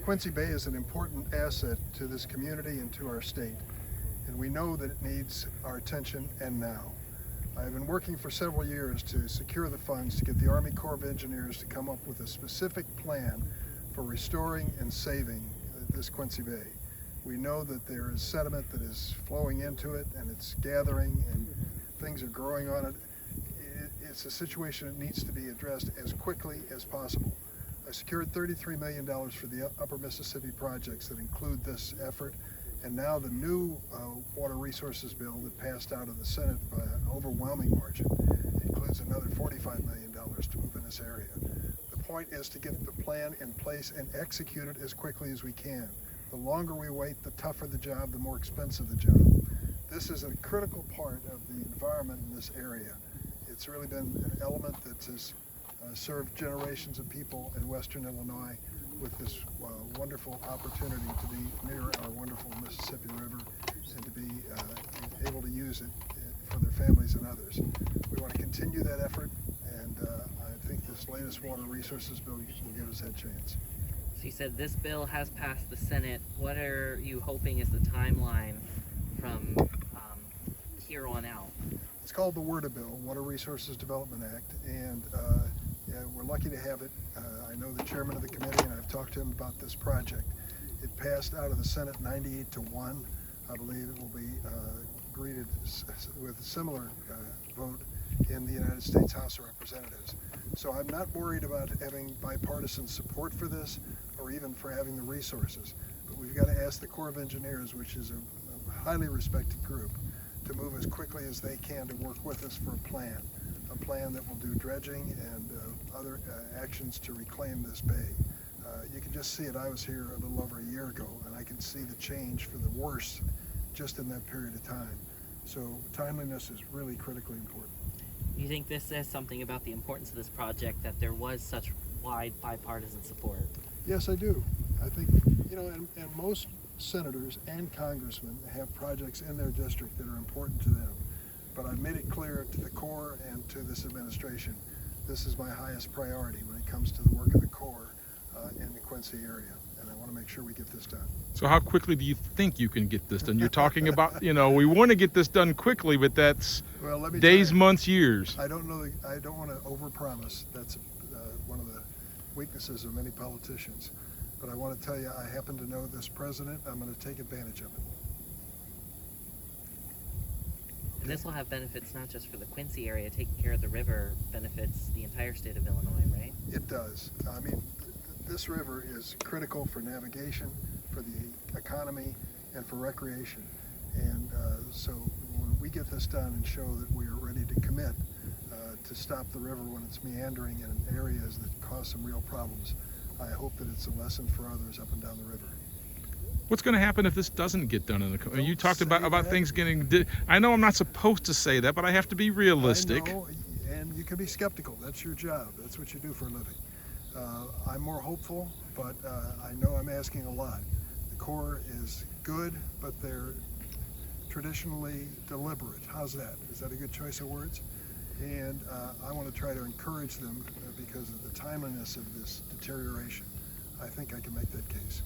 Quincy Bay is an important asset to this community and to our state, and we know that it needs our attention and now. I've been working for several years to secure the funds to get the Army Corps of Engineers to come up with a specific plan for restoring and saving this Quincy Bay. We know that there is sediment that is flowing into it and it's gathering and things are growing on it. It's a situation that needs to be addressed as quickly as possible. I secured $33 million for the Upper Mississippi projects that include this effort, and now the new water resources bill that passed out of the Senate by an overwhelming margin includes another $45 million to move in this area. The point is to get the plan in place and execute it as quickly as we can. The longer we wait, the tougher the job, the more expensive the job. This is a critical part of the environment in this area. It's really been an element that has served generations of people in Western Illinois with this wonderful opportunity to be near our wonderful Mississippi River and to be able to use it for their families and others. We want to continue that effort, and I think this latest water resources bill will give us that chance. So you said this bill has passed the Senate. What are you hoping is the timeline from here on out? It's called the WRDA bill, Water Resources Development Act, and yeah, we're lucky to have it. I know the chairman of the committee, and I've talked to him about this project. It passed out of the Senate 98-1. I believe it will be greeted with a similar vote in the United States House of Representatives. So I'm not worried about having bipartisan support for this or even for having the resources. But we've got to ask the Corps of Engineers, which is a highly respected group, to move as quickly as they can to work with us for a plan that will do dredging and other actions to reclaim this bay. You can just see it. I was here a little over a year ago, and I can see the change for the worse just in that period of time. So timeliness is really critically important. Do you think this says something about the importance of this project, that there was such wide bipartisan support? Yes, I do. I think, you know, and most senators and congressmen have projects in their district that are important to them. But I've made it clear to the Corps and to this administration, this is my highest priority when it comes to the work of the Corps in the Quincy area. And I want to make sure we get this done. So how quickly do you think you can get this done? You're talking about, you know, we want to get this done quickly, but that's days, months, years. I don't know. I don't want to overpromise. That's one of the weaknesses of many politicians. But I want to tell you, I happen to know this president. I'm going to take advantage of it. And this will have benefits not just for the Quincy area. Taking care of the river benefits the entire state of Illinois, right? It does. I mean, this river is critical for navigation, for the economy, and for recreation. And so when we get this done and show that we are ready to commit to stop the river when it's meandering in areas that cause some real problems, I hope that it's a lesson for others up and down the river. What's going to happen if this doesn't get done in the? You talked about things getting. I know I'm not supposed to say that, but I have to be realistic. I know, and you can be skeptical. That's your job. That's what you do for a living. I'm more hopeful, but I know I'm asking a lot. The Corps is good, but they're traditionally deliberate. How's that? Is that a good choice of words? And I want to try to encourage them because of the timeliness of this deterioration. I think I can make that case.